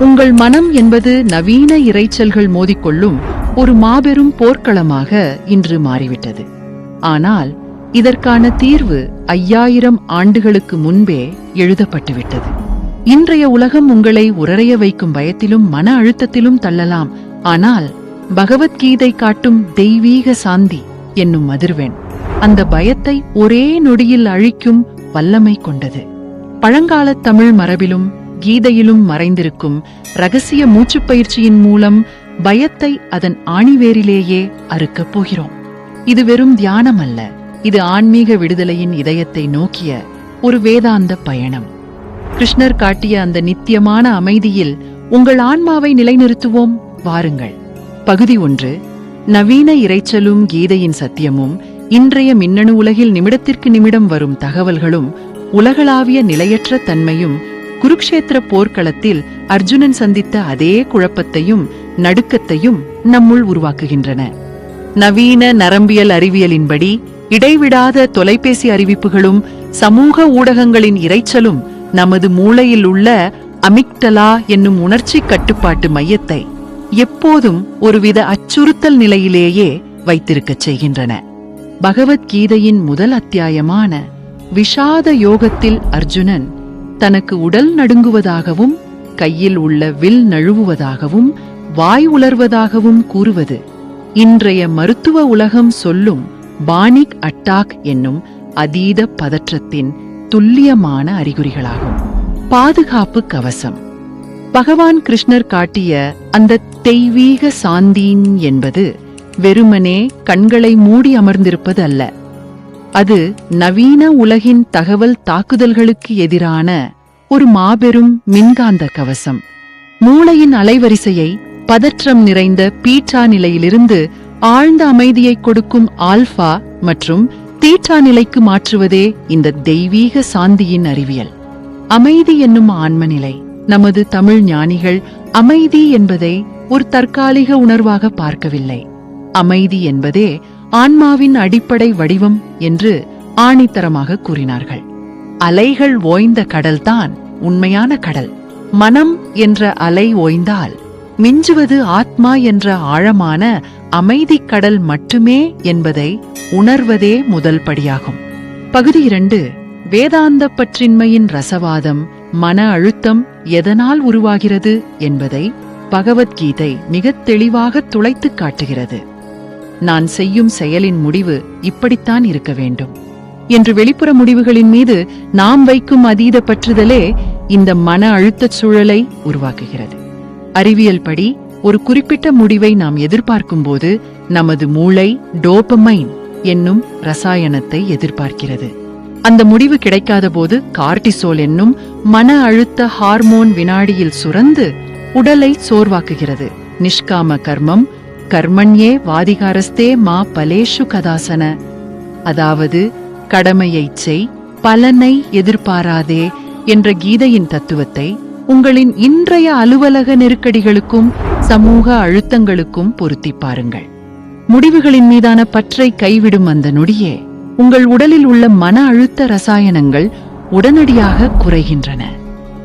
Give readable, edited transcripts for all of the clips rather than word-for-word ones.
உங்கள் மனம் என்பது நவீன இரைச்சல்கள் மோதிக்கொள்ளும் ஒரு மாபெரும் போர்க்களமாக இன்று மாறிவிட்டது. ஆனால் இதற்கான தீர்வு 5000 ஆண்டுகளுக்கு முன்பே எழுதப்பட்டுவிட்டது. இன்றைய உலகம் உங்களை உரறைய வைக்கும் பயத்திலும் மன அழுத்தத்திலும் தள்ளலாம். ஆனால் பகவத்கீதை காட்டும் தெய்வீக சாந்தி என்னும் அதிர்வெண் அந்த பயத்தை ஒரே நொடியில் அழிக்கும் வல்லமை கொண்டது. பழங்கால தமிழ் மரபிலும் கீதையிலும் மறைந்திருக்கும் இரகசிய மூச்சுப்பயிற்சியின் மூலம் பயத்தை அதன் ஆணிவேரிலேயே அறுக்கப் போகிறோம். இது வெறும் தியானம் அல்ல, இது ஆன்மீக விடுதலையின் இதயத்தை நோக்கிய ஒரு வேதாந்த பயணம். கிருஷ்ணர் காட்டிய அந்த நித்தியமான அமைதியில் உங்கள் ஆன்மாவை நிலைநிறுத்துவோம். வாருங்கள். பகுதி 1. நவீன இரைச்சலும் கீதையின் சத்தியமும். இன்றைய மின்னணு உலகில் நிமிடத்திற்கு நிமிடம் வரும் தகவல்களும் உலகளாவிய நிலையற்ற தன்மையும் குருக்ஷேத்திர போர்க்களத்தில் அர்ஜுனன் சந்தித்த அதே குழப்பத்தையும் நடுக்கத்தையும் நம்முள் உருவாக்குகின்றன. நவீன நரம்பியல் அறிவியலின்படி இடைவிடாத தொலைபேசி அறிவிப்புகளும் சமூக ஊடகங்களின் இரைச்சலும் நமது மூளையில் உள்ள அமிக்டலா என்னும் உணர்ச்சி கட்டுப்பாட்டு மையத்தை எப்போதும் ஒருவித அச்சுறுத்தல் நிலையிலேயே வைத்திருக்கச் செய்கின்றன. பகவத்கீதையின் முதல் அத்தியாயமான விஷாத யோகத்தில் அர்ஜுனன் தனக்கு உடல் நடுங்குவதாகவும் கையில் உள்ள வில் நழுவுவதாகவும் வாய் உலர்வதாகவும் கூறுவது இன்றைய மருத்துவ உலகம் சொல்லும் பானிக் அட்டாக் என்னும் அதீத பதற்றத்தின் துல்லியமான அறிகுறிகளாகும். பாதுகாப்பு கவசம். பகவான் கிருஷ்ணர் காட்டிய அந்த தெய்வீக சாந்தீன் என்பது வெறுமனே கண்களை மூடி அமர்ந்திருப்பது அல்ல. அது நவீன உலகின் தகவல் தாக்குதல்களுக்கு எதிரான ஒரு மாபெரும் மின்காந்த கவசம். மூளையின் அலைவரிசையை பதற்றம் நிறைந்த பீட்டா நிலையிலிருந்து ஆழ்ந்த அமைதியை கொடுக்கும் ஆல்பா மற்றும் தீட்டா நிலைக்கு மாற்றுவதே இந்த தெய்வீக சாந்தியின் அறிவியல். அமைதி என்னும் ஆன்மநிலை. நமது தமிழ் ஞானிகள் அமைதி என்பதை ஒரு தற்காலிக உணர்வாக பார்க்கவில்லை. அமைதி என்பதே ஆன்மாவின் அடிப்படை வடிவம் என்று ஆணித்தரமாக கூறினார்கள். அலைகள் ஓய்ந்த கடல்தான் உண்மையான கடல். மனம் என்ற அலை ஓய்ந்தால் மிஞ்சுவது ஆத்மா என்ற ஆழமான அமைதி கடல் மட்டுமே என்பதை உணர்வதே முதல் படியாகும். பகுதி 2. வேதாந்த பற்றின்மையின் ரசவாதம். மன அழுத்தம் எதனால் உருவாகிறது என்பதை பகவத்கீதை மிகத் தெளிவாக துளைத்துக் காட்டுகிறது. நான் செய்யும் செயலின் முடிவு இப்படித்தான் இருக்க வேண்டும் என்று வெளிப்புற முடிவுகளின் மீது நாம் வைக்கும் அதீத பற்றுதலே இந்த மன அழுத்தச் சூழலை உருவாக்குகிறது. அறிவியல் படி ஒரு குறிப்பிட்ட முடிவை நாம் எதிர்பார்க்கும் போது நமது மூளை டோபமைன் என்னும் ரசாயனத்தை எதிர்பார்க்கிறது. அந்த முடிவு கிடைக்காத போது கார்டிசோல் என்னும் மன அழுத்த ஹார்மோன் வினாடியில் சுரந்து உடலை சோர்வாக்குகிறது. நிஷ்காம கர்மம் கர்மண்யே வாதிகாரஸ்தே மா பலேஷு கதாசன, அதாவது கடமையைச் செய், பலனை எதிர்பாராதே என்ற கீதையின் தத்துவத்தை உங்களின் இன்றைய அலுவலக நெருக்கடிகளுக்கும் சமூக அழுத்தங்களுக்கும் பொருத்தி பாருங்கள். முடிவுகளின் மீதான பற்றை கைவிடும் அந்த நொடியே உங்கள் உடலில் உள்ள மன அழுத்த ரசாயனங்கள் உடனடியாக குறைகின்றன.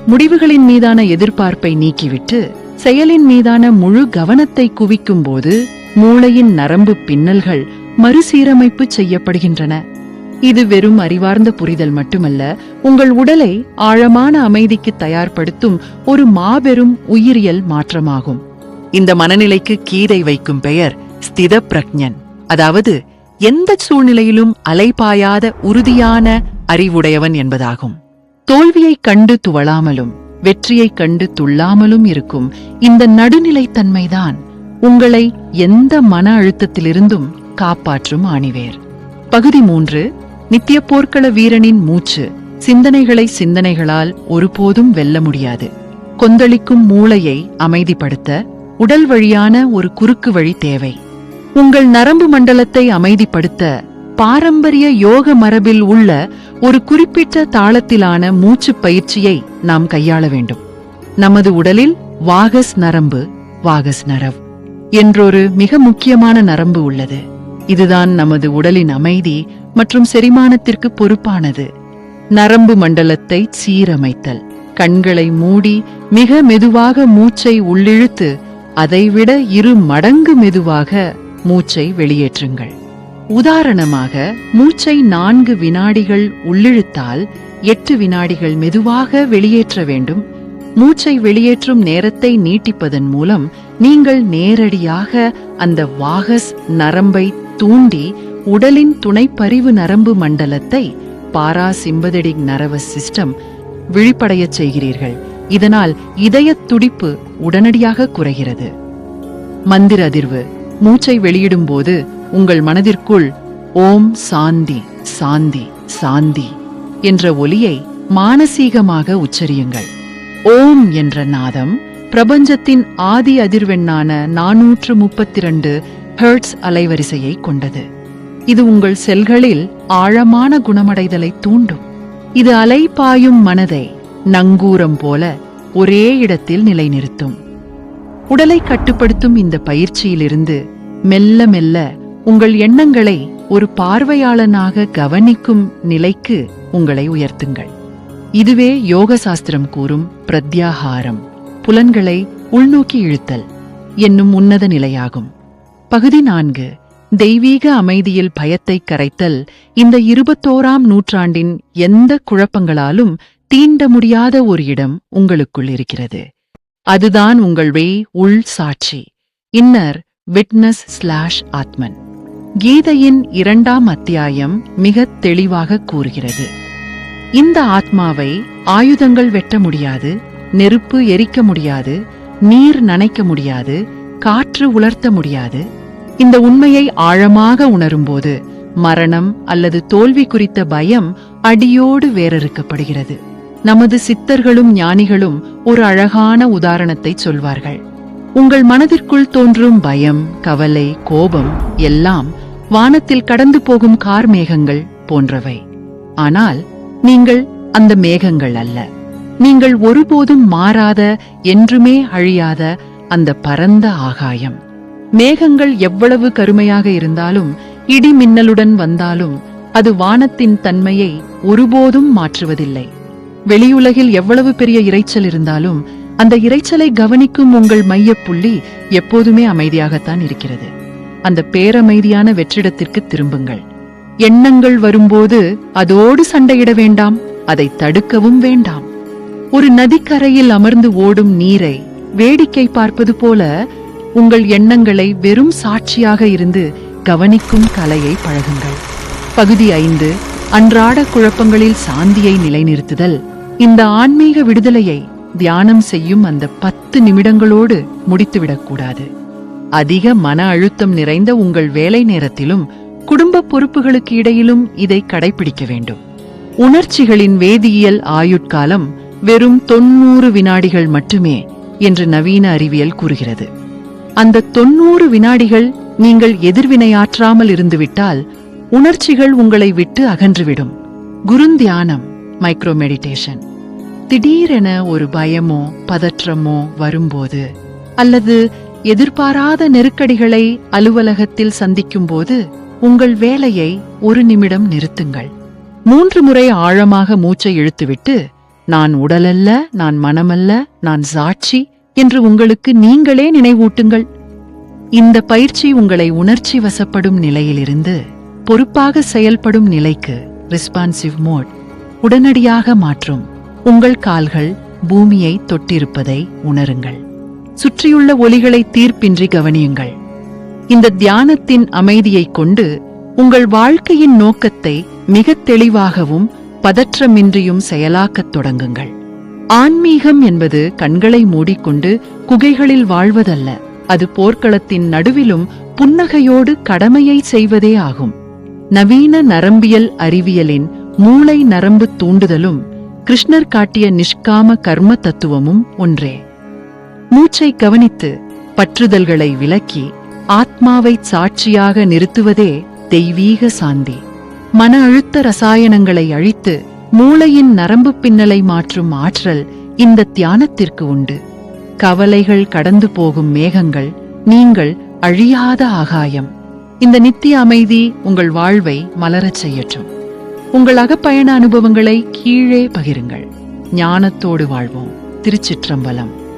முடிவுகளின் மீதான எதிர்பார்ப்பை நீக்கிவிட்டு செயலின் மீதான முழு கவனத்தை குவிக்கும் போது மூளையின் நரம்பு பின்னல்கள் மறுசீரமைப்பு செய்யப்படுகின்றன. இது வெறும் அறிவார்ந்த புரிதல் மட்டுமல்ல, உங்கள் உடலை ஆழமான அமைதிக்கு தயார்படுத்தும் ஒரு மாபெரும் உயிரியல் மாற்றமாகும். இந்த மனநிலைக்கு கீதை வைக்கும் பெயர் ஸ்தித பிரக்ஞன், அதாவது எந்த சூழ்நிலையிலும் அலைபாயாத உறுதியான அறிவுடையவன் என்பதாகும். தோல்வியைக் கண்டு துவளாமலும் வெற்றியைக் கண்டு துள்ளாமலும் இருக்கும் இந்த நடுநிலைத்தன்மைதான் உங்களை எந்த மன அழுத்தத்திலிருந்தும் காப்பாற்றும் ஆணிவேர். பகுதி 3. நித்திய போர்க்கள வீரனின் மூச்சு. சிந்தனைகளை சிந்தனைகளால் ஒருபோதும் வெல்ல முடியாது. கொந்தளிக்கும் மூளையை அமைதிப்படுத்த உடல் வழியான ஒரு குறுக்கு வழி தேவை. உங்கள் நரம்பு மண்டலத்தை அமைதிப்படுத்த பாரம்பரிய யோக மரபில் உள்ள ஒரு குறிப்பிட்ட தாளத்திலான மூச்சு பயிற்சியை நாம் கையாள வேண்டும். நமது உடலில் வாகஸ் நரம்பு, வாகஸ் நரவ் என்றொரு மிக முக்கியமான நரம்பு உள்ளது. இதுதான் நமது உடலின் அமைதி மற்றும் செரிமானத்திற்கு பொறுப்பானது. நரம்பு மண்டலத்தை சீரமைத்தல். கண்களை மூடி மிக மெதுவாக மூச்சை உள்ளிழுத்து அதைவிட 2 மடங்கு மெதுவாக மூச்சை வெளியேற்றுங்கள். உதாரணமாக, மூச்சை 4 வினாடிகள் உள்ளிழுத்தால் 8 வினாடிகள் மெதுவாக வெளியேற்ற வேண்டும். மூச்சை வெளியேற்றும் நேரத்தை நீட்டிப்பதன் மூலம் நீங்கள் நேரடியாக அந்த வாகஸ் நரம்பை தூண்டி உடலின் துணைப்பரிவு நரம்பு மண்டலத்தை பாராசிம்பதெடிக் நர்வஸ் சிஸ்டம் விழிப்படையச் செய்கிறீர்கள். இதனால் இதயத் துடிப்பு உடனடியாக குறைகிறது. மந்திர அதிர்வு. மூச்சை வெளியிடும்போது உங்கள் மனதிற்குள் ஓம் சாந்தி சாந்தி சாந்தி என்ற ஒலியை மானசீகமாக உச்சரியுங்கள். ஓம் என்ற நாதம் பிரபஞ்சத்தின் ஆதி அதிர்வெண்ணான 432 ஹெர்ட்ஸ் அலைவரிசையை கொண்டது. இது உங்கள் செல்களில் ஆழமான குணமடைதலை தூண்டும். இது அலைபாயும் மனதை நங்கூரம் போல ஒரே இடத்தில் நிலைநிறுத்தும். உடலை கட்டுப்படுத்தும் இந்த பயிற்சியிலிருந்து மெல்ல மெல்ல உங்கள் எண்ணங்களை ஒரு பார்வையாளனாக கவனிக்கும் நிலைக்கு உங்களை உயர்த்துங்கள். இதுவே யோக சாஸ்திரம் கூறும் பிரத்யாஹாரம், புலன்களை உள்நோக்கி இழுத்தல் என்னும் உன்னத நிலையாகும். பகுதி 4. தெய்வீக அமைதியில் பயத்தை கரைத்தல். இந்த 21ஆம் நூற்றாண்டின் எந்த குழப்பங்களாலும் தீண்ட முடியாத ஒரு இடம் உங்களுக்குள் இருக்கிறது. அதுதான் உங்கள் உள் சாட்சி, இன்னர் விட்னஸ் ஆத்மன். கீதையின் 2ஆம் அத்தியாயம் மிக தெளிவாக கூறுகிறது, இந்த ஆத்மாவை ஆயுதங்கள் வெட்ட முடியாது, நெருப்பு எரிக்க முடியாது, நீர் நனைக்க முடியாது, காற்று உலர்த்த முடியாது. இந்த உண்மையை ஆழமாக உணரும்போது மரணம் அல்லது தோல்வி குறித்த பயம் அடியோடு வேரறுக்கப்படுகிறது. நமது சித்தர்களும் ஞானிகளும் ஒரு அழகான உதாரணத்தை சொல்வார்கள். உங்கள் மனதிற்குள் தோன்றும் பயம், கவலை, கோபம் எல்லாம் வானத்தில் கடந்து போகும் கார் மேகங்கள் போன்றவை. ஆனால் நீங்கள் அந்த மேகங்கள் அல்ல. நீங்கள் ஒருபோதும் மாறாத, என்றுமே அழியாத அந்த பரந்த ஆகாயம். மேகங்கள் எவ்வளவு கருமையாக இருந்தாலும், இடி மின்னலுடன் வந்தாலும் அது வானத்தின் தன்மையை ஒருபோதும் மாற்றுவதில்லை. வெளியுலகில் எவ்வளவு பெரிய இரைச்சல் இருந்தாலும் அந்த இரைச்சலை கவனிக்கும் உங்கள் மையப்புள்ளி எப்போதுமே அமைதியாகத்தான் இருக்கிறது. அந்த பேரமைதியான வெற்றிடத்திற்கு திரும்புங்கள். எண்ணங்கள் வரும்போது அதோடு சண்டையிட வேண்டாம், அதை தடுக்கவும் வேண்டாம். ஒரு நதிக்கரையில் அமர்ந்து ஓடும் நீரை வேடிக்கை பார்ப்பது போல உங்கள் எண்ணங்களை வெறும் சாட்சியாக இருந்து கவனிக்கும் கலையை பழகுங்கள். பகுதி 5. அன்றாட குழப்பங்களில் சாந்தியை நிலைநிறுத்துதல். இந்த ஆன்மீக விடுதலையை தியானம் செய்யும் அந்த 10 நிமிடங்களோடு முடித்துவிடக்கூடாது. அதிக மன அழுத்தம் நிறைந்த உங்கள் வேலை நேரத்திலும் குடும்ப பொறுப்புகளுக்கு இடையிலும் இதை கடைபிடிக்க வேண்டும். உணர்ச்சிகளின் வேதியியல் ஆயுட்காலம் வெறும் 90 வினாடிகள் மட்டுமே என்று நவீன அறிவியல் கூறுகிறது. அந்த 90 வினாடிகள் நீங்கள் எதிர்வினையாற்றாமல் இருந்துவிட்டால் உணர்ச்சிகள் உங்களை விட்டு அகன்றுவிடும். குருந்தியானம், மைக்ரோ மெடிடேஷன். திடீரென ஒரு பயமோ பதற்றமோ வரும்போது, அல்லது எதிர்பாராத நெருக்கடிகளை அலுவலகத்தில் சந்திக்கும்போது உங்கள் வேலையை 1 நிமிடம் நிறுத்துங்கள். 3 முறை ஆழமாக மூச்சை இழுத்துவிட்டு, நான் உடலல்ல, நான் மனமல்ல, நான் சாட்சி என்று உங்களுக்கு நீங்களே நினைவூட்டுங்கள். இந்த பயிற்சி உங்களை உணர்ச்சி வசப்படும் நிலையிலிருந்து பொறுப்பாக செயல்படும் நிலைக்கு, ரெஸ்பான்சிவ் மோட், உடனடியாக மாற்றும். உங்கள் கால்கள் பூமியை தொட்டிருப்பதை உணருங்கள். சுற்றியுள்ள ஒலிகளை தீர்ப்பின்றி கவனியுங்கள். இந்த தியானத்தின் அமைதியைக் கொண்டு உங்கள் வாழ்க்கையின் நோக்கத்தை மிக தெளிவாகவும் பதற்றமின்றியும் செயலாக்கத் தொடங்குங்கள். ஆன்மீகம் என்பது கண்களை மூடிக்கொண்டு குகைகளில் வாழ்வதல்ல. அது போர்க்களத்தின் நடுவிலும் புன்னகையோடு கடமையை செய்வதே ஆகும். நவீன நரம்பியல் அறிவியலின் மூளை நரம்பு தூண்டுதலும் கிருஷ்ணர் காட்டிய நிஷ்காம கர்ம தத்துவமும் ஒன்றே. மூச்சை கவனித்து பற்றுதல்களை விலக்கி ஆத்மாவை சாட்சியாக நிறுத்துவதே தெய்வீக சாந்தி. மன அழுத்த ரசாயனங்களை அழித்து மூளையின் நரம்பு பின்னலை மாற்றும் ஆற்றல் இந்த தியானத்திற்கு உண்டு. கவலைகள் கடந்து போகும் மேகங்கள், நீங்கள் அழியாத ஆகாயம். இந்த நித்திய அமைதி உங்கள் வாழ்வை மலரச் செய்யட்டும். உங்கள் அகப்பயண அனுபவங்களை கீழே பகிருங்கள். ஞானத்தோடு வாழ்வோம். திருச்சிற்றம்பலம்.